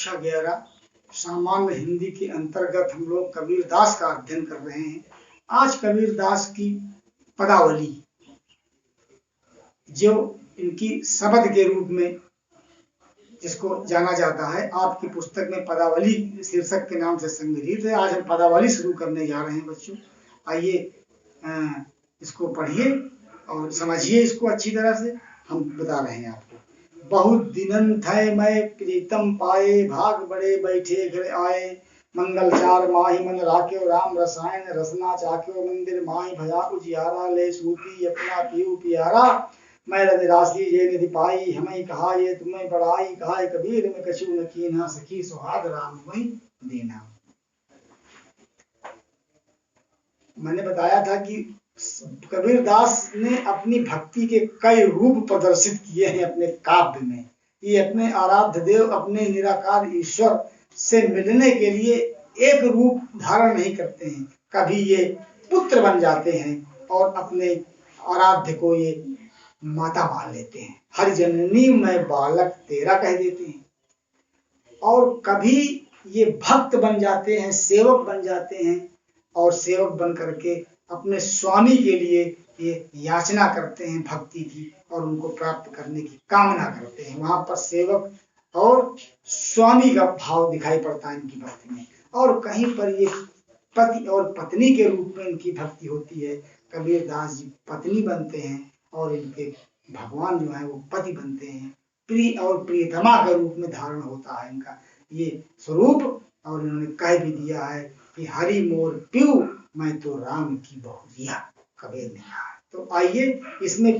कक्षा 11 सामान्य हिंदी के अंतर्गत हम लोग कबीरदास का अध्ययन कर रहे हैं। आज कबीरदास की पदावली, जो इनकी शब्द के रूप में जिसको जाना जाता है, आपकी पुस्तक में पदावली शीर्षक के नाम से संग्रहित है। आज हम पदावली शुरू करने जा रहे हैं बच्चों। आइए इसको पढ़िए और समझिए इसको अच्छी तरह से। हम बता रहे हैं आपको। बहुत दिनन थे मैं प्रीतम पाए, भाग बड़े बैठे घर आए। मंगल चार माही मन राख्यो, राम रसायन रसना चाख्यो। मंदिर माही भया उजियारा, ले सूपी अपना पीऊ पियारा। मैं रज राशि ये निधि पाई, हमें कहा ये तुम्हें बड़ाई। कहा कबीर में कछु न कीना, सखी सुहाग राम वही देना। मैंने बताया था कि कबीरदास ने अपनी भक्ति के कई रूप प्रदर्शित किए हैं अपने काव्य में। ये अपने आराध्य देव, अपने निराकार ईश्वर से मिलने के लिए एक रूप धारण नहीं करते हैं। कभी ये पुत्र बन जाते हैं और अपने आराध्य को ये माता मान लेते हैं। हर जननी मैं बालक तेरा कह देते हैं। और कभी ये भक्त बन जाते हैं, सेवक बन जाते हैं, और सेवक बन करके अपने स्वामी के लिए ये याचना करते हैं भक्ति की, और उनको प्राप्त करने की कामना करते हैं। वहां पर सेवक और स्वामी का भाव दिखाई पड़ता है इनकी भक्ति में। और कहीं पर ये पति और पत्नी के रूप में इनकी भक्ति होती है। कबीरदास जी पत्नी बनते हैं और इनके भगवान जो है वो पति बनते हैं। प्रिय और प्रियतमा के रूप में धारण होता है इनका ये स्वरूप। और इन्होंने कह भी दिया है कि हरि मोर प्यू, मैं तो राम की बहुरिया, कबीर ने कहा। तो आइए इसमें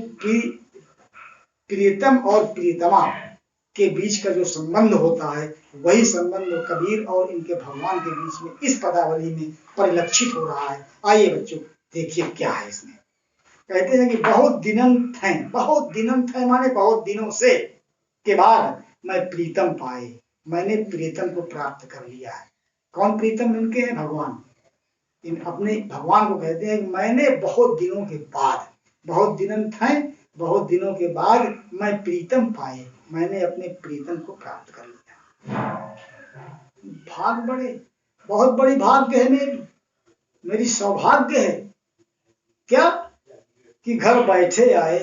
प्रियतम और प्रियतमा के बीच का जो संबंध होता है, वही संबंध कबीर और इनके भगवान के बीच में इस पदावली में परिलक्षित हो रहा है। आइए बच्चों देखिए क्या है इसमें। कहते हैं कि बहुत दिनन थे माने बहुत दिनों से के बाद मैं प्रीतम पाए, मैंने प्रीतम को प्राप्त कर लिया है। कौन प्रीतम? इनके हैं भगवान। इन अपने भगवान को कहते हैं मैंने बहुत दिनों के बाद, बहुत दिनन थे, बहुत दिनों के बाद मैं प्रीतम पाए, मैंने अपने प्रीतम को प्राप्त कर लिया। भाग बड़े, बहुत बड़ी भाग्य है मेरी सौभाग्य है। क्या कि घर बैठे आए,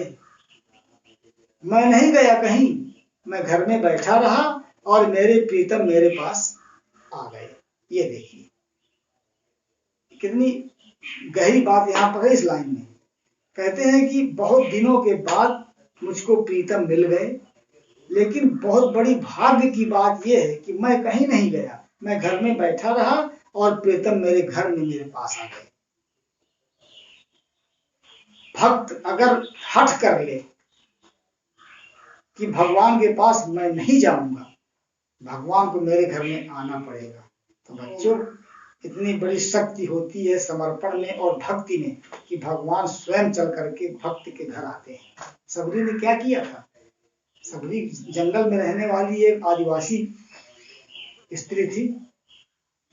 मैं नहीं गया कहीं, मैं घर में बैठा रहा और मेरे प्रीतम मेरे पास आ गए। ये देखिए कितनी गहरी बात यहाँ पर है इस लाइन में। कहते हैं कि बहुत दिनों के बाद मुझको प्रीतम मिल गए, लेकिन बहुत बड़ी भाग्य की बात यह है कि मैं कहीं नहीं गया, मैं घर में बैठा रहा और प्रीतम मेरे घर में मेरे पास आ गए। भक्त अगर हठ कर ले कि भगवान के पास मैं नहीं जाऊंगा, भगवान को मेरे घर में आना पड़ेगा, तो बच्चों इतनी बड़ी शक्ति होती है समर्पण में और भक्ति में कि भगवान स्वयं चल करके भक्त के घर आते हैं। सबरी ने क्या किया था? सबरी जंगल में रहने वाली एक आदिवासी स्त्री थी,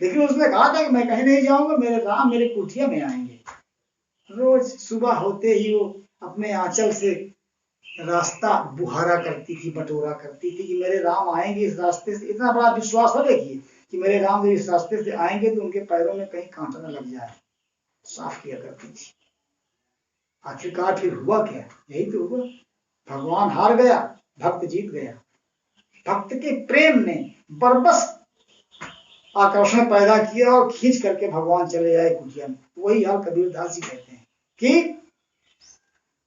लेकिन उसने कहा था कि मैं कहीं नहीं जाऊंगा, मेरे राम मेरे कुटिया में आएंगे। रोज सुबह होते ही वो अपने आंचल से रास्ता बुहारा करती थी, बटोरा करती थी कि मेरे राम आएंगे इस रास्ते से। इतना बड़ा विश्वास हो देखिए कि मेरे राम जब इस रास्ते से आएंगे तो उनके पैरों में कहीं कांटा न लग जाए, साफ किया करती थी। आखिरकार फिर हुआ क्या? यही तो हुआ, भगवान हार गया, भक्त जीत गया। भक्त के प्रेम ने बरबस आकर्षण पैदा किया और खींच करके भगवान चले आए कुटिया में। वही हाल कबीरदास जी कहते हैं कि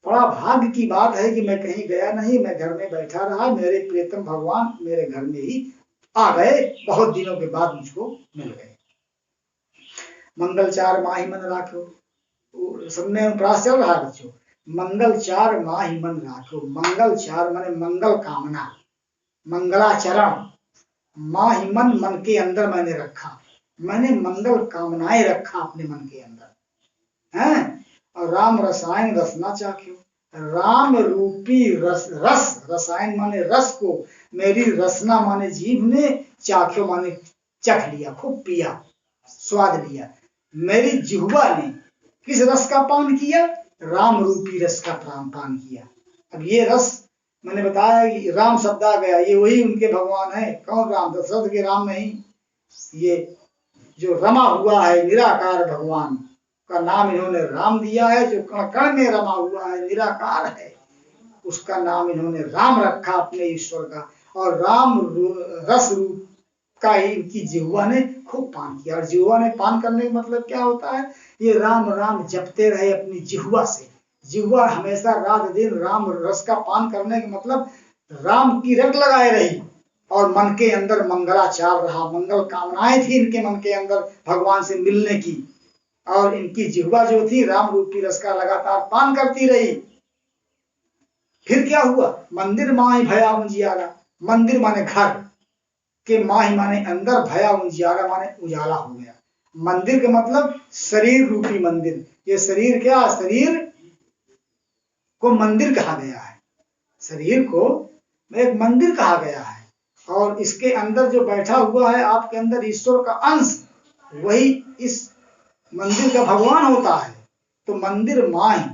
बड़ा भाग्य की बात है कि मैं कहीं गया नहीं, मैं घर में बैठा रहा, मेरे प्रियतम भगवान मेरे घर में ही आ गए, बहुत दिनों के बाद मुझको मिल गए। मंगल चार माही मन राख्यो, सबने प्रास चल रहा बच्चों। मंगल चार माही मन राख्यो, मंगल चार माने मंगल कामना, मंगलाचरण। माही मन, मन के अंदर मैंने रखा, मैंने मंगल कामनाएं रखा अपने मन के अंदर हैं। और राम रसायन रसना चाख्यो, राम रूपी रस, रसायन माने रस को मेरी रसना माने जीभ ने, चाख्यो माने चख लिया, खूब पिया, स्वाद लिया। मेरी जिह्वा ने किस रस का पान किया? राम रूपी रस का पान किया। अब ये रस मैंने बताया कि राम शब्द आ गया, ये वही उनके भगवान है। कौन राम? दशरथ के राम नहीं, ये जो रमा हुआ है निराकार भगवान का नाम इन्होंने राम दिया है। जो कण कण में रमा हुआ है, निराकार है, उसका नाम इन्होंने राम रखा अपने ईश्वर का। और राम रस रूप का ही इनकी जिह्वा ने खूब पान किया। और जिह्वा ने पान करने का मतलब क्या होता है? ये राम राम जपते रहे अपनी जिह्वा से। जिह्वा हमेशा रात दिन राम रस का पान करने का मतलब राम की रट लगाए रही और मन के अंदर मंगलाचार रहा। मंगल कामनाएं थी इनके मन के अंदर भगवान से मिलने की, और इनकी जिह्वा जो थी राम रूपी रस का लगातार पान करती रही। फिर क्या हुआ? मंदिर माही भया उजियारा। मंदिर माने घर के, माही माने अंदर, भया उजियारा माने उजाला हो गया। मंदिर का मतलब शरीर रूपी मंदिर। ये शरीर क्या? शरीर को मंदिर कहा गया है। शरीर को एक मंदिर कहा गया है। और इसके अंदर जो बैठा हुआ है आपके अंदर ईश्वर का अंश, वही इस मंदिर का भगवान होता है। तो मंदिर माही,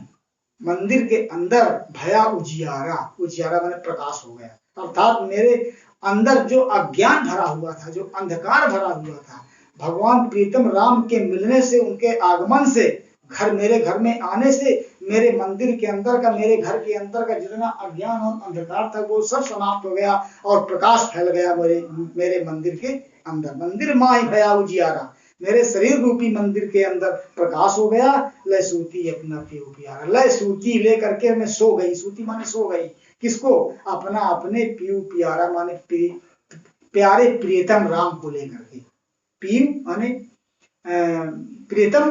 मंदिर के अंदर भया उजियारा। उजियारा माने प्रकाश हो गया। अर्थात मेरे अंदर जो अज्ञान भरा हुआ था, जो अंधकार भरा हुआ था, भगवान प्रीतम राम के मिलने से, उनके आगमन से, मेरे घर में आने से मेरे मंदिर के अंदर का, मेरे घर के अंदर का जितना अज्ञान और अंधकार था वो सब समाप्त हो गया और प्रकाश फैल गया मेरे मंदिर के अंदर। मंदिर माही भया उजियारा, मेरे शरीर रूपी मंदिर के अंदर प्रकाश हो गया। लय सूती अपना प्रिय प्यारा। लय सूती लेकर के मैं सो गई। सूती माने सो गई। किसको? अपना अपने पीयू प्यारा माने प्यारे प्रियतम राम को लेकर के। पीयू माने प्रियतम,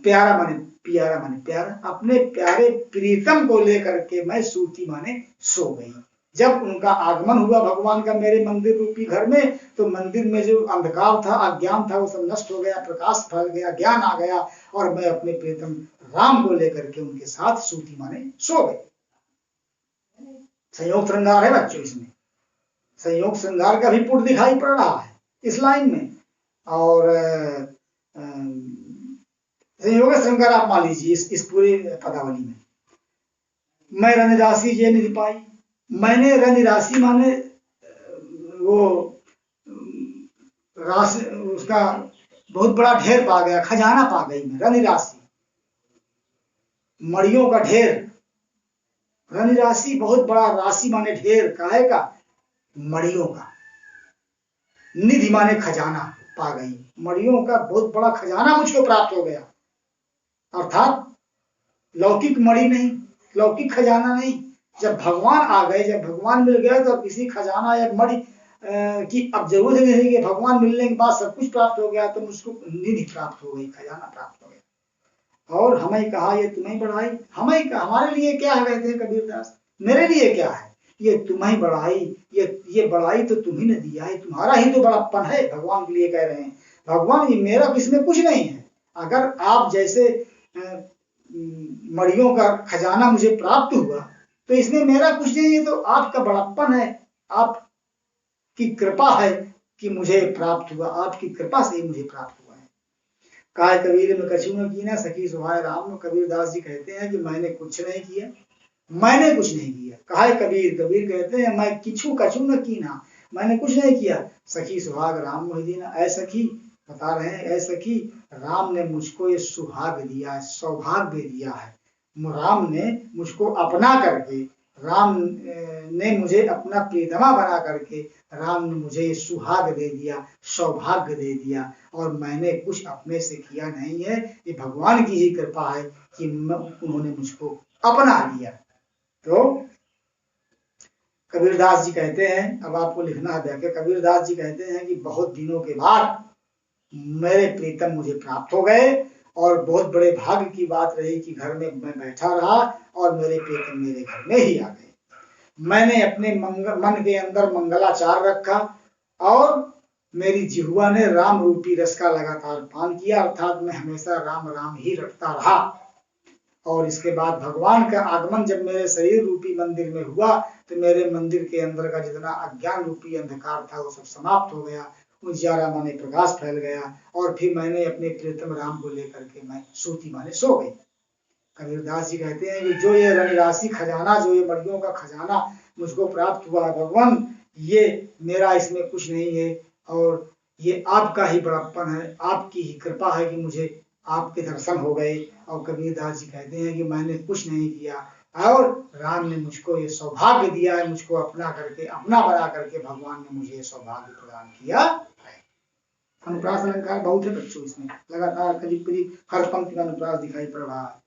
प्यारा माने प्यारा माने प्यारा। अपने प्यारे प्रीतम को लेकर के मैं सूती माने सो गई। जब उनका आगमन हुआ भगवान का मेरे मंदिर रूपी घर में, तो मंदिर में जो अंधकार था, अज्ञान था, वो सब नष्ट हो गया, प्रकाश फैल गया, ज्ञान आ गया, और मैं अपने प्रीतम राम को लेकर के उनके साथ सूती माने सो गई। संयोग श्रृंगार है बच्चों इसमें। संयोग श्रृंगार का भी पुट दिखाई पड़ रहा है इस लाइन में। और संयोग श्रृंगार आप मान लीजिए इस पूरे पदावली में। मैं रन राशि ये निधि पाई। मैंने रन राशि माने वो राशि, उसका बहुत बड़ा ढेर पा गया, खजाना पा गई मैं। रन राशि, मड़ियों का ढेर। रन राशि बहुत बड़ा, राशि माने ढेर, काहे का? मड़ियों का। निधि माने खजाना पा गई। मड़ियों का बहुत बड़ा खजाना मुझको प्राप्त हो गया। अर्थात लौकिक मणि नहीं, लौकिक खजाना नहीं। जब भगवान आ गए, जब भगवान मिल गए, तो किसी खजाना या मणि की अब जरूरत नहीं कि भगवान मिलने के बाद सब कुछ प्राप्त हो गया, तो मुझको निधि प्राप्त हो गई, खजाना प्राप्त हो गया। और हमें कहा ये तुम्हें बढ़ाई। हमें कहा, हमारे लिए क्या है? कहते हैं कबीरदास, मेरे लिए क्या है? ये तुम्हें बढ़ाई, ये बढ़ाई तो तुम्ही ने दिया है, तुम्हारा ही तो बड़प्पन है। भगवान के लिए कह रहे हैं, भगवान ये मेरा इसमें कुछ नहीं है। अगर आप जैसे मड़ियों का खजाना मुझे प्राप्त हुआ, तो इसमें मेरा कुछ नहीं है, तो आपका बड़प्पन है, आपकी कृपा है कि मुझे प्राप्त हुआ। आपकी कृपा से ही मुझे प्राप्त हुआ है। कहा कबीर में कछु न कीना सखी सुहाय राम। कबीरदास जी कहते हैं कि मैंने कुछ नहीं किया, मैंने कुछ नहीं किया। कहा कबीर, कबीर कहते हैं मैं किछु कछु न कीना, मैंने कुछ नहीं किया। सखी सुहाग राम मोहिदीना। ऐ सखी, बता रहे हैं, ऐ सखी, राम ने मुझको ये सुहाग दिया है, सौभाग्य दिया है। राम ने मुझको अपना करके, राम ने मुझे अपना प्रियतमा बना करके, राम ने मुझे सुहाग दे दिया, सौभाग्य दे दिया। और मैंने कुछ अपने से किया नहीं है, ये भगवान की ही कृपा है कि उन्होंने मुझको अपना लिया। तो कबीरदास जी कहते हैं, अब आपको लिखना है, कबीरदास जी कहते हैं कि बहुत दिनों के बाद मेरे प्रीतम मुझे प्राप्त हो गए, और बहुत बड़े भाग्य की बात रही कि घर में मैं बैठा रहा और मेरे प्रीतम मेरे घर में ही आ गए। मैंने अपने मन के अंदर मंगलाचार रखा, और मेरी जिह्वा ने राम रूपी रस का लगातार पान किया। अर्थात मैं हमेशा राम राम ही रटता रहा। और इसके बाद भगवान का आगमन जब मेरे शरीर रूपी मंदिर में हुआ, तो मेरे मंदिर के अंदर का जितना अज्ञान रूपी अंधकार था वो सब समाप्त हो गया। उजियारा माने प्रकाश फैल गया। और फिर मैंने अपने प्रियतम राम को लेकर के मैं सूती माने सो गई। कबीरदास जी कहते हैं कि जो ये रणराशि खजाना, जो ये मणियों का खजाना मुझको प्राप्त हुआ है भगवान, ये मेरा इसमें कुछ नहीं है, और ये आपका ही बड़प्पन है, आपकी ही कृपा है कि मुझे आपके दर्शन हो गए। और कबीरदास जी कहते हैं कि मैंने कुछ नहीं किया, और राम ने मुझको ये सौभाग्य दिया है, मुझको अपना करके, अपना बना करके भगवान ने मुझे ये सौभाग्य प्रदान किया है। अनुप्रास अलंकार बहुत है बच्चों, इसमें लगातार करीब करीब हर पंक्ति में अनुप्रास दिखाई पड़ रहा है।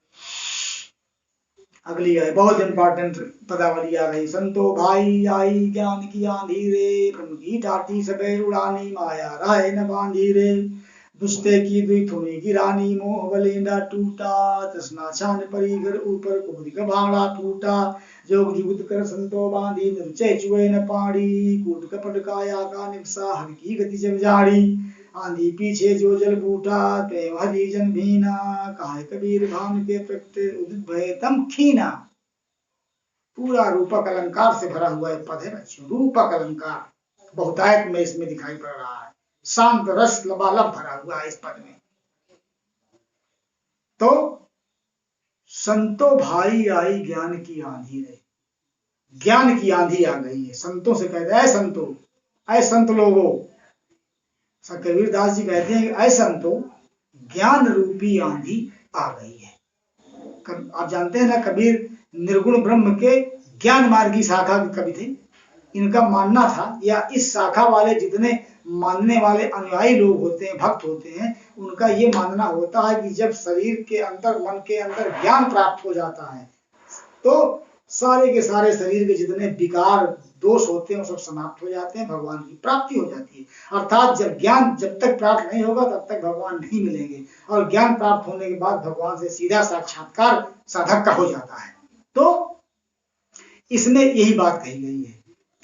अगली है बहुत इंपॉर्टेंट पदावली आ गई। संतो भाई आई ज्ञान की आंधी रे, उनकी टाटी सबे उड़ानी, माया राय न बांधी रे, दुष्टे की दुई थुनी की रानी, मोह बलेंडा टूटा, तृष्णा छान परी घर ऊपर, कुबरी का भाड़ा फूटा, जोग जुगत कर संतो बांधी, निर्चय चुए न पाड़ी, कूट कपट काया का निपसा, हर की गति जब जाड़ी, आंधी पीछे जो जल बूटा, प्रेम हरिजन भीना, कहा कबीर भान के प्रगटे उदित भय तम खीना। पूरा रूपक अलंकार से भरा हुआ एक पद है बच्चों, रूपक अलंकार बहुतायत में इसमें दिखाई पड़ रहा है, शांत रस लबालब भरा हुआ है इस पद में। तो संतो भाई आई ज्ञान की आंधी रे, ज्ञान की आंधी आ गई है। संतों से कहते हैं संतो, ऐ संत लोगों, कबीरदास जी कहते हैं कि ऐ संतो, ज्ञान रूपी आंधी आ गई है। आप जानते हैं ना, कबीर निर्गुण ब्रह्म के ज्ञान मार्ग की शाखा के कवि थे। इनका मानना था, या इस शाखा वाले जितने मानने वाले अनुयायी लोग होते हैं, भक्त होते हैं, उनका ये मानना होता है कि जब शरीर के अंदर, मन के अंदर ज्ञान प्राप्त हो जाता है, तो सारे के सारे शरीर के जितने विकार दोष होते हैं वो सब समाप्त हो जाते हैं, भगवान की प्राप्ति हो जाती है। अर्थात जब ज्ञान जब तक प्राप्त नहीं होगा तब तक भगवान नहीं मिलेंगे, और ज्ञान प्राप्त होने के बाद भगवान से सीधा साक्षात्कार साधक का हो जाता है। तो इसमें यही बात कही गई है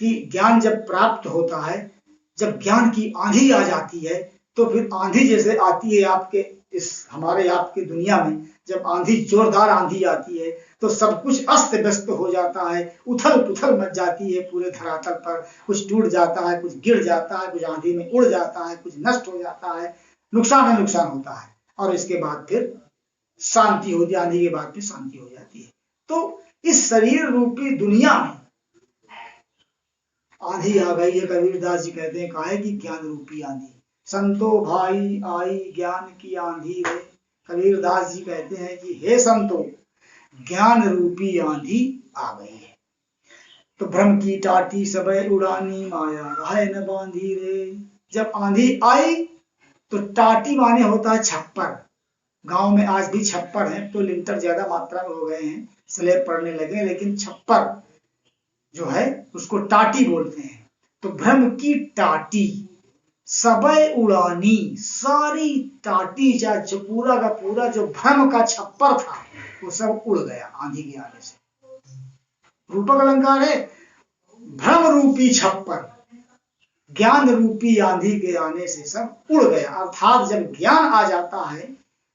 कि ज्ञान जब प्राप्त होता है, जब ज्ञान की आंधी आ जाती है, तो फिर आंधी जैसे आती है आपके इस हमारे आपकी दुनिया में, जब आंधी जोरदार आंधी आती है तो सब कुछ अस्त व्यस्त हो जाता है, उथल पुथल मच जाती है पूरे धरातल पर, कुछ टूट जाता है, कुछ गिर जाता है, कुछ आंधी में उड़ जाता है, कुछ नष्ट हो जाता है, नुकसान होता है, और इसके बाद फिर शांति होती है, आंधी के बाद फिर शांति हो जाती है। तो इस शरीर रूपी दुनिया में आंधी आ गई है। कबीरदास जी कहते हैं, कहा है कि ज्ञान रूपी आंधी, संतो भाई आई ज्ञान की आंधी रे। कबीरदास जी कहते हैं कि हे संतो, ज्ञान रूपी आंधी आ गई है। तो भ्रम की टाटी सबे उड़ानी, माया राय न बांधी रे। जब आंधी आई तो टाटी माने होता है छप्पर। गांव में आज भी छप्पर है, तो लिंटर ज्यादा मात्रा में हो गए हैं, स्लेब पड़ने लगे, लेकिन छप्पर जो है उसको टाटी बोलते हैं। तो भ्रम की टाटी सबे उड़ानी, सारी टाटी जो पूरा का पूरा जो भ्रम का छप्पर था वो सब उड़ गया आंधी के आने से। रूपक अलंकार है, भ्रम रूपी छप्पर ज्ञान रूपी आंधी के आने से सब उड़ गया। अर्थात जब ज्ञान आ जाता है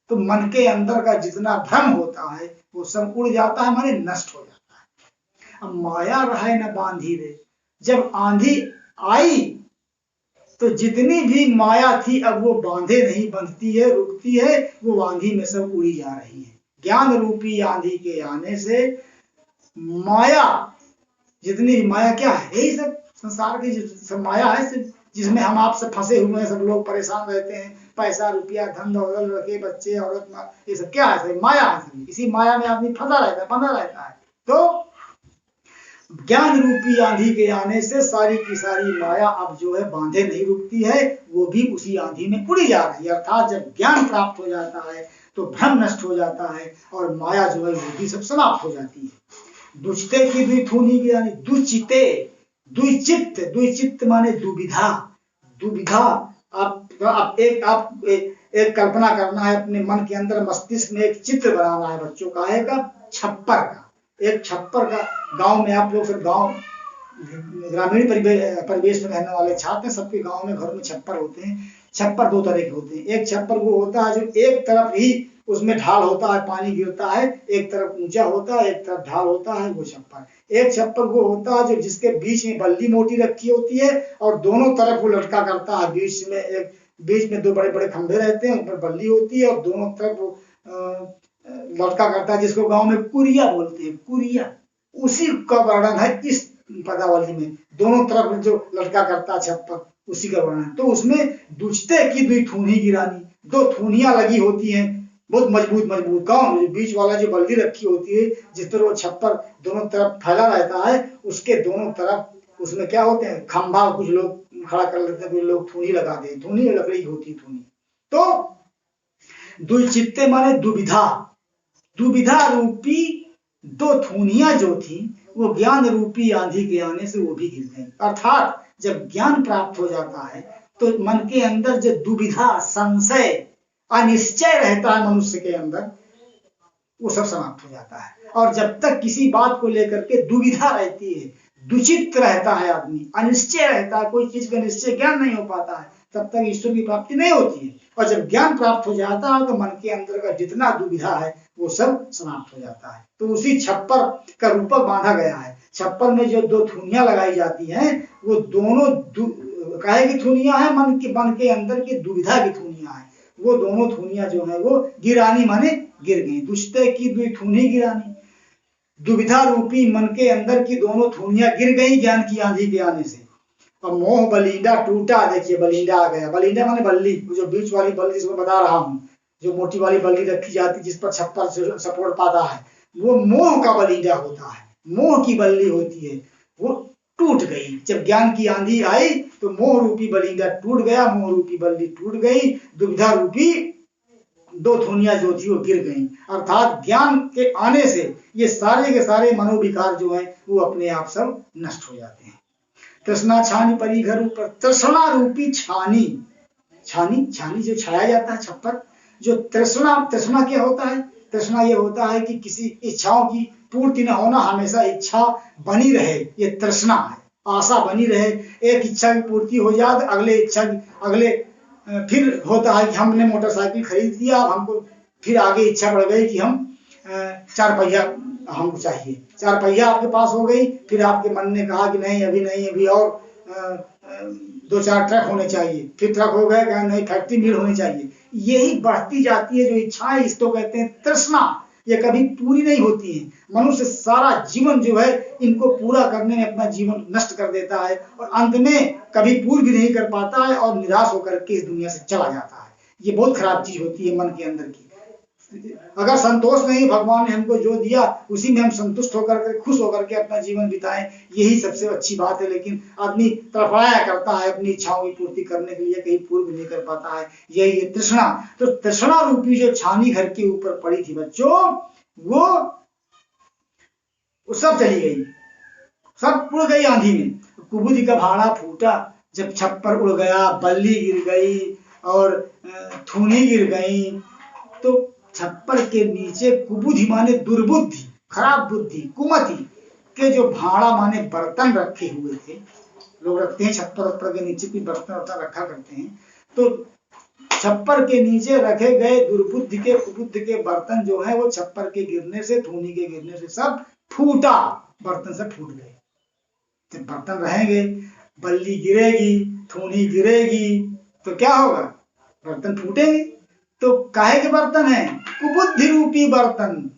तो मन के अंदर का जितना भ्रम होता है वो सब उड़ जाता है, माने नष्ट हो जाता है। अब माया रहे न बांधी रे, जब आंधी आई तो जितनी भी माया थी अब वो बांधे नहीं बंधती है, रुकती है, वो आंधी में सब उड़ी जा रही है। ज्ञान रूपी आंधी के आने से माया, जितनी भी माया क्या है, यही सब संसार की सब माया है, जिसमें हम आप सब फंसे हुए हैं, सब लोग परेशान रहते हैं, पैसा रुपया धन दौलत लड़के बच्चे औरत, ये सब क्या है, सब माया है। इसी माया में आदमी फंसा रहता है, बंधा रहता है। तो ज्ञान रूपी आंधी के आने से सारी की सारी माया अब जो है बांधे नहीं रुकती है, वो भी उसी आंधी में उड़ी जा रही है। अर्थात जब ज्ञान प्राप्त हो जाता है तो भ्रम नष्ट हो जाता है और माया जो है वो भी सब समाप्त हो जाती है। दुष्टे की द्विथुनी की यानी दुचिते, द्विचित्त माने दुविधा। दुविधा आप एक कल्पना करना है अपने मन के अंदर, मस्तिष्क में एक चित्र बनाना है बच्चों का, एक छप्पर का, एक छप्पर का। गांव में आप लोग सब गांव ग्रामीण परिवेश में रहने वाले छात्र, सबके गांव में घर में छप्पर होते हैं। छप्पर दो तरह के होते हैं। एक छप्पर वो होता है जो एक तरफ ही उसमें ढाल होता है, पानी गिरता है, एक तरफ ऊंचा होता है, एक तरफ ढाल होता है, वो छप्पर। एक छप्पर वो होता है जो जिसके बीच में बल्ली मोटी रखी होती है और दोनों तरफ वो लटका करता है। बीच में दो बड़े बड़े खंभे रहते हैं, ऊपर बल्ली होती है और दोनों तरफ लटका करता है, जिसको गांव में कुरिया बोलते हैं, कुरिया, उसी का वर्णन है इस पदावली में। दोनों तरफ जो लटका करता है छप्पर, उसी का वर्णन। तो उसमें दुचते की दुई थूनी गिरानी, दो थूनियां लगी होती हैं बहुत मजबूत मजबूत। गांव जो बीच वाला जो बल्ली रखी होती है, जिस तरह वो छप्पर दोनों तरफ फैला रहता है, उसके दोनों तरफ उसमें क्या होते हैं, खंभा, कुछ लोग खड़ा कर लेते हैं, कुछ लोग थूनी लगा देते हैं। थूनी लकड़ी की होती है थूनी। तो दुचित्ते माने दुविधा, दुविधा रूपी दो थूनियां जो थी, वो ज्ञान रूपी आंधी के आने से वो भी गिर गई। अर्थात जब ज्ञान प्राप्त हो जाता है तो मन के अंदर जो दुविधा, संशय, अनिश्चय रहता है मनुष्य के अंदर, वो सब समाप्त हो जाता है। और जब तक किसी बात को लेकर के दुविधा रहती है, दुचित रहता है आदमी, अनिश्चय रहता है, कोई चीज का निश्चय ज्ञान नहीं हो पाता है, तब तक ईश्वर की प्राप्ति नहीं होती है। और जब ज्ञान प्राप्त हो जाता है तो मन के अंदर का जितना दुविधा है वो सब समाप्त हो जाता है। तो उसी छप्पर का रूपक बांधा गया है। छप्पर में जो दो थूनियां लगाई जाती हैं, वो दोनों काहे की थूनियां हैं, मन के अंदर की दुविधा की थूनियां हैं। वो दोनों थूनियां जो है वो गिरानी माने गिर गई। दुष्टे की दुई थूनी गिरानी, दुविधा रूपी मन के अंदर की दोनों थूनियां गिर गई ज्ञान की आंधी के आने से। और मोह बलिंडा टूटा, देखिए बलिंडा आ गया। बलिंडा माने बल्ली, जो बीच वाली बल्ली जिसमें बता रहा हूं, जो मोटी वाली बल्ली रखी जाती जिस पर छप्पर सपोर्ट पाता है, वो मोह का बलिंडा होता है, मोह की बल्ली होती है, वो टूट गई। जब ज्ञान की आंधी आई तो मोह रूपी बलिंडा टूट गया, मोह रूपी बल्ली टूट गई, दुविधा रूपी दो थूनियां जो थी वो गिर गई। अर्थात ज्ञान के आने से ये सारे के सारे मनोविकार जो है वो अपने आप सब नष्ट हो जाते हैं। तृष्णा छानी परी घर ऊपर, तृष्णा रूपी छानी, छानी छानी जो छाया जाता है छप्पर, जो तृष्णा, तृष्णा क्या होता है, तृष्णा ये होता है कि किसी इच्छाओं की पूर्ति न होना, हमेशा इच्छा बनी रहे, ये तृष्णा है, आशा बनी रहे। एक इच्छा की पूर्ति हो जाए अगले फिर होता है कि हमने मोटरसाइकिल खरीद लिया, अब हमको फिर आगे इच्छा बढ़ गई कि हम 4 पहिया हमको चाहिए, 4 पहिया आपके पास हो गई, फिर आपके मन ने कहा कि नहीं अभी और 2-4 ट्रक होने चाहिए, फिर ट्रक हो गए, कहा नहीं फैक्ट्री मिल होनी चाहिए। यही बढ़ती जाती है जो इच्छाएं, इसको कहते हैं तृष्णा। ये कभी पूरी नहीं होती है। मनुष्य सारा जीवन जो है इनको पूरा करने में अपना जीवन नष्ट कर देता है और अंत में कभी पूर्ण भी नहीं कर पाता है और निराश होकर के इस दुनिया से चला जाता है। ये बहुत खराब चीज होती है मन के अंदर की। अगर संतोष नहीं, भगवान ने हमको जो दिया उसी में हम संतुष्ट होकर के, खुश होकर के अपना जीवन बिताएं, यही सबसे अच्छी बात है। लेकिन आदमी तड़फड़ाया करता है अपनी इच्छाओं की पूर्ति करने के लिए, कहीं पूर्ण नहीं कर पाता है। यही है तृष्णा। तो तृष्णा रूपी जो छानी घर के ऊपर पड़ी थी बच्चों, वो सब चली गई, सब उड़ गई आंधी में। कुबुद का भाड़ा फूटा, जब छप्पर उड़ गया, बल्ली गिर गई और थूनी गिर गई, तो छप्पर के नीचे कुबुधि माने दुर्बुद्धि, खराब बुद्धि, कुमति के जो भाड़ा माने बर्तन रखे हुए थे, लोग रखते हैं छप्पर के नीचे भी बर्तन रखा करते हैं, तो छप्पर के नीचे रखे गए दुर्बुद्धि के, कुबुद्धि के बर्तन जो है वो छप्पर के गिरने से, थूनी के गिरने से सब फूटा, बर्तन सब फूट गए। जब बर्तन रहेंगे, बल्ली गिरेगी, थूनी गिरेगी, तो क्या होगा, बर्तन फूटेंगे। तो काहे के बर्तन है, कुबुद्धि रूपी बर्तन,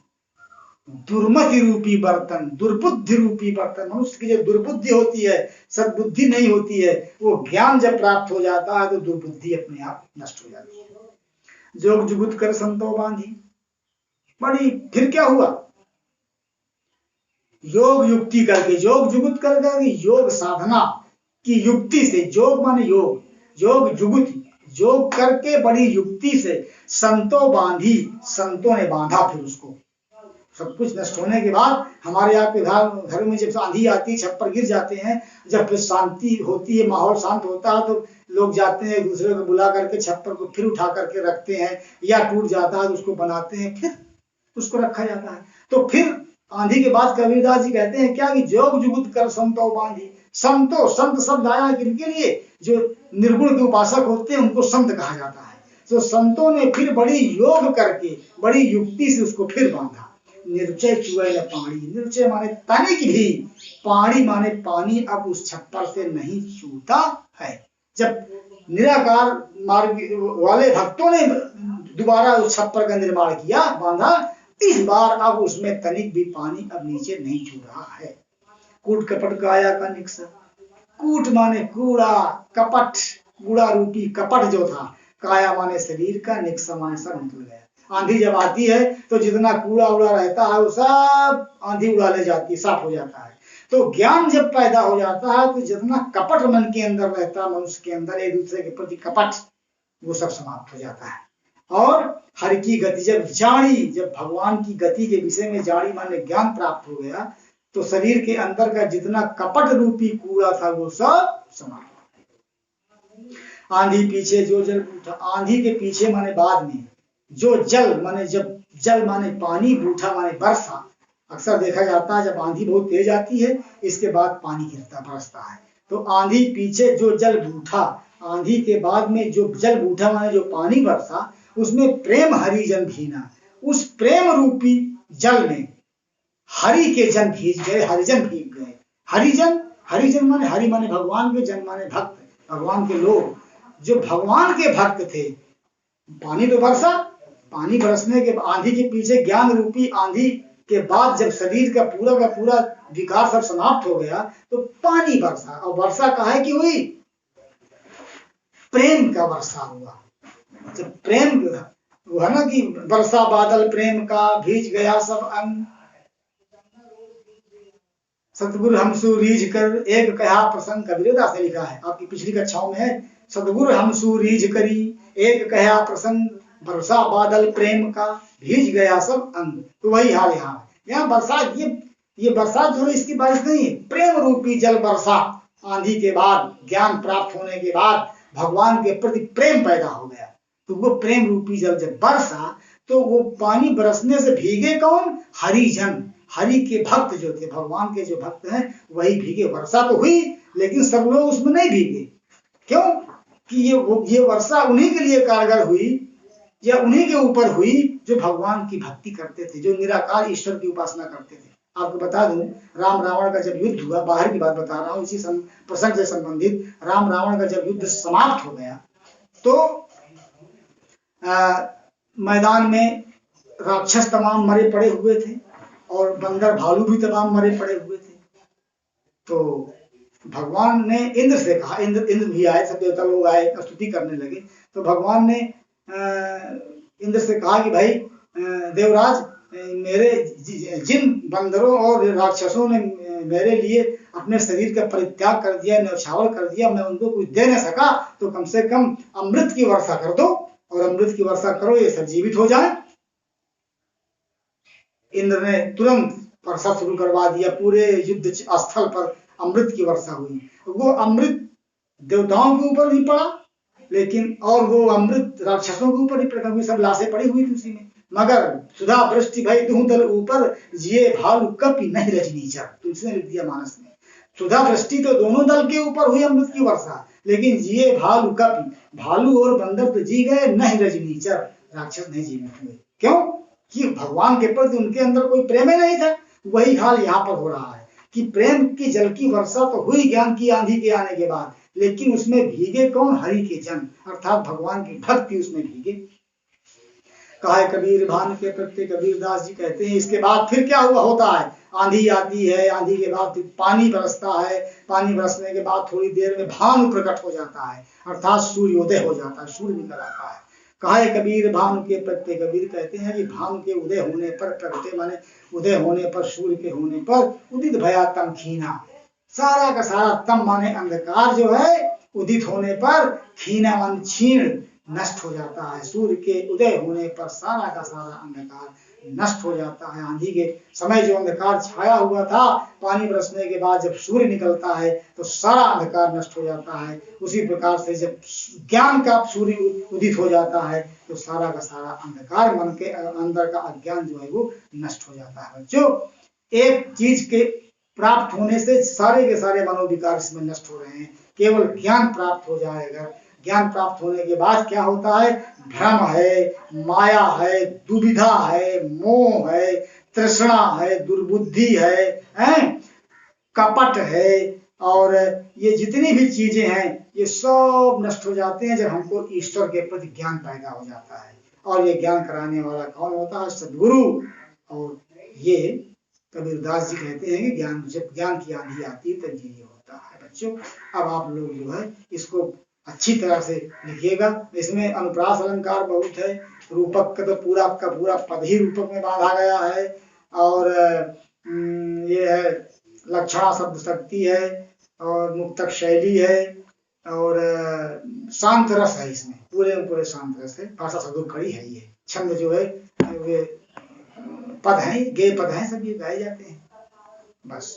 दुर्मति रूपी बर्तन, दुर्बुद्धि रूपी बर्तन। मनुष्य की जो दुर्बुद्धि होती है, सद्बुद्धि नहीं होती है, वो ज्ञान जब प्राप्त हो जाता है तो दुर्बुद्धि अपने आप नष्ट हो जाती है। जोग जुगुत कर संतो बांधी, बड़ी फिर क्या हुआ, योग युक्ति करके, योग जुगुत करके, योग साधना की युक्ति से, योग माने योग, योग जुगुत, योग करके बड़ी युक्ति से संतो बांधी, संतों ने बांधा। फिर उसको सब कुछ नष्ट होने के बाद हमारे यहाँ के घर में जब आंधी आती, छप्पर गिर जाते हैं, जब फिर शांति होती है, माहौल शांत होता है, तो लोग जाते हैं एक दूसरे को बुला करके छप्पर को फिर उठा करके रखते हैं, या टूट जाता है तो उसको बनाते हैं, फिर उसको रखा जाता है। तो फिर आंधी के बाद कबीरदास जी कहते हैं क्या कि जोग जुगुत कर संतो बांधी। संतो, संत शब्द आया किनके लिए, जो निर्गुण के उपासक होते हैं उनको संत कहा जाता है। तो संतों ने फिर बड़ी योग करके, बड़ी युक्ति से उसको फिर बांधा। निर्चय चुए न पानी, निर्चय माने तनिक भी, पानी माने पानी अब उस छप्पर से नहीं छूटा है। जब निराकार मार्ग वाले भक्तों ने दोबारा उस छप्पर का निर्माण किया, बांधा, इस बार अब उसमें तनिक भी पानी अब नीचे नहीं छू रहा है। कूट कपट काया का निक्सा, कूट माने कूड़ा, कपट कूड़ा रूपी कपट जो था, काया माने शरीर का, निक्सा माने सब निकल गया। आंधी जब आती है तो जितना कूड़ा उड़ा रहता है वो सब आंधी उड़ा ले जाती है, साफ हो जाता है। तो ज्ञान जब पैदा हो जाता है तो जितना कपट मन के अंदर रहता है, मनुष्य के अंदर एक दूसरे के प्रति कपट, वो सब समाप्त हो जाता है। और हरि की गति जब जानी, जब भगवान की गति के विषय में जानी माने ज्ञान प्राप्त हो गया, तो शरीर के अंदर का जितना कपट रूपी कूड़ा था वो सब समाप्त हो गया। आंधी पीछे जो जल बूठा, आंधी के पीछे माने बाद में जो जल माने, जब जल माने पानी, बूठा माने वर्षा। अक्सर देखा जाता है जब आंधी बहुत तेज आती है इसके बाद पानी गिरता बरसता है। तो आंधी पीछे जो जल बूठा, आंधी के बाद में जो जल बूठा माने जो पानी बरसा, उसमें प्रेम हरिजन भीना। उस प्रेम रूपी जल में हरि के जन भीज गए, हरिजन भीग गए। हरिजन, हरिजन माने हरि माने भगवान के, जन माने भक्त, भगवान के लोग जो भगवान के भक्त थे। पानी तो बरसा, पानी बरसने के आंधी के पीछे ज्ञान रूपी आंधी के बाद जब शरीर का पूरा विकार सब समाप्त हो गया तो पानी बरसा। और वर्षा काहे की हुई? प्रेम का वर्षा हुआ। जब प्रेम वो है ना कि वर्षा बादल प्रेम का, भीज गया सब अंग, सतगुरु हमसु रीझ कर एक कहा प्रसंग, कबीरदास ने लिखा है, आपकी पिछली कक्षाओं में है। सतगुरु हमसु रीझ करी एक कहा प्रसंग, वर्षा बादल प्रेम का, भीज गया सब अंग। तो वही हाल यहाँ बरसात, ये बरसात जो है इसकी बारिश नहीं है, प्रेम रूपी जल बरसा। आंधी के बाद, ज्ञान प्राप्त होने के बाद भगवान के प्रति प्रेम पैदा हो गया। तो वो प्रेम रूपी जल जब बरसा तो वो पानी बरसने से भीगे कौन? हरिजन, हरि के भक्त जो थे, भगवान के जो भक्त हैं वही भीगे। वर्षा तो हुई लेकिन सब लोग उसमें नहीं भीगे। क्यों? कि ये वर्षा उन्हीं के लिए कारगर हुई या उन्हीं के ऊपर हुई जो भगवान की भक्ति करते थे, जो निराकार ईश्वर की उपासना करते थे। आपको बता दूं, राम रावण का जब युद्ध हुआ, बाहर की बात बता रहा हूँ, इसी प्रसंग से संबंधित, राम रावण का जब युद्ध समाप्त हो गया तो मैदान में राक्षस तमाम मरे पड़े हुए थे और बंदर भालू भी तमाम मरे पड़े हुए थे। तो भगवान ने इंद्र से कहा, इंद्र भी आए, सब देवता लोग आए, स्तुति करने लगे। तो भगवान ने इंद्र से कहा कि भाई देवराज, मेरे जिन बंदरों और राक्षसों ने मेरे लिए अपने शरीर का परित्याग कर दिया, न्यौछावर कर दिया, मैं उनको कुछ दे न सका, तो कम से कम अमृत की वर्षा कर दो, और अमृत की वर्षा करो, ये सब जीवित हो जाए। इंद्र ने तुरंत वर्षा शुरू करवा दिया, पूरे युद्ध स्थल पर अमृत की वर्षा हुई। वो अमृत देवताओं के ऊपर भी पड़ा, लेकिन और वो अमृत राक्षसों के ऊपर ही पड़ा, क्योंकि सब लाशें पड़ी हुई थी उसी में। मगर सुधा वृष्टि भई दुह दल ऊपर, जिये भालू कपि नहीं रजनीचर, तुलसी ने लिख दिया मानस में। सुधा वृष्टि तो दोनों दल के ऊपर हुई अमृत की वर्षा, लेकिन जिये भालू कपि, भालू और बंदर तो जी गए, नहीं रजनीचर, राक्षस नहीं जीवित हुए। क्यों? कि भगवान के प्रति उनके अंदर कोई प्रेम ही नहीं था। वही हाल यहाँ पर हो रहा है कि प्रेम की जल की वर्षा तो हुई ज्ञान की आंधी के आने के बाद, लेकिन उसमें भीगे कौन? हरि के जन, अर्थात भगवान की भक्ति उसमें भीगे। कहा कबीर भान के प्रत्यय, कबीरदास जी कहते हैं इसके बाद फिर क्या हुआ होता है? आंधी आती है, आंधी के बाद पानी बरसता है, पानी बरसने के बाद थोड़ी देर में भानु प्रकट हो जाता है, अर्थात सूर्योदय हो जाता है, सूर्य निकल आता है। कहा कबीर भानु के प्रत्यय, कबीर कहते हैं कि भानु के उदय होने पर, प्रगटे माने उदय होने पर, सूर्य के होने पर, उदित भया तम खीना, सारा का सारा, तम माने अंधकार जो है, उदित होने पर, खीना मान क्षीण, नष्ट हो जाता है। सूर्य के उदय होने पर सारा का सारा अंधकार नष्ट हो जाता है। आंधी के समय जो अंधकार छाया हुआ था, पानी बरसने के बाद जब सूर्य निकलता है तो सारा अंधकार नष्ट हो जाता है। उसी प्रकार से जब ज्ञान का सूर्य उदित हो जाता है तो सारा का सारा अंधकार, मन के अंदर का अज्ञान जो है वो नष्ट हो जाता है। बच्चों, एक चीज के प्राप्त होने से सारे के सारे मनोविकार इसमें नष्ट हो रहे हैं। केवल ज्ञान प्राप्त हो जाएगा। ज्ञान प्राप्त होने के बाद क्या होता है? भ्रम है, माया है, दुविधा है, मोह है, तृष्णा है, दुर्बुद्धि है, कपट है, और ये जितनी भी चीजें हैं ये सब नष्ट हो जाते हैं जब हमको ईश्वर के प्रति ज्ञान पैदा हो जाता है। और ये ज्ञान कराने वाला कौन होता है? सद्गुरु। और ये कबीरदास जी कहते हैं कि जब ज्ञान की आंधी आती है तब ये होता है। बच्चों अब आप लोग जो है इसको अच्छी तरह से लिखिएगा। इसमें अनुप्रास अलंकार बहुत है, रूपक का तो पूरा का पूरा पद ही रूपक में बांधा गया है, और ये है लक्षणा शब्द शक्ति है, और मुक्तक शैली है, और शांत रस है। इसमें पूरे में पूरे शांत रस है। भाषा सदुपकड़ी है। ये छंद जो है वे पद हैं, गे पद हैं, सब ये गाए जाते हैं। बस।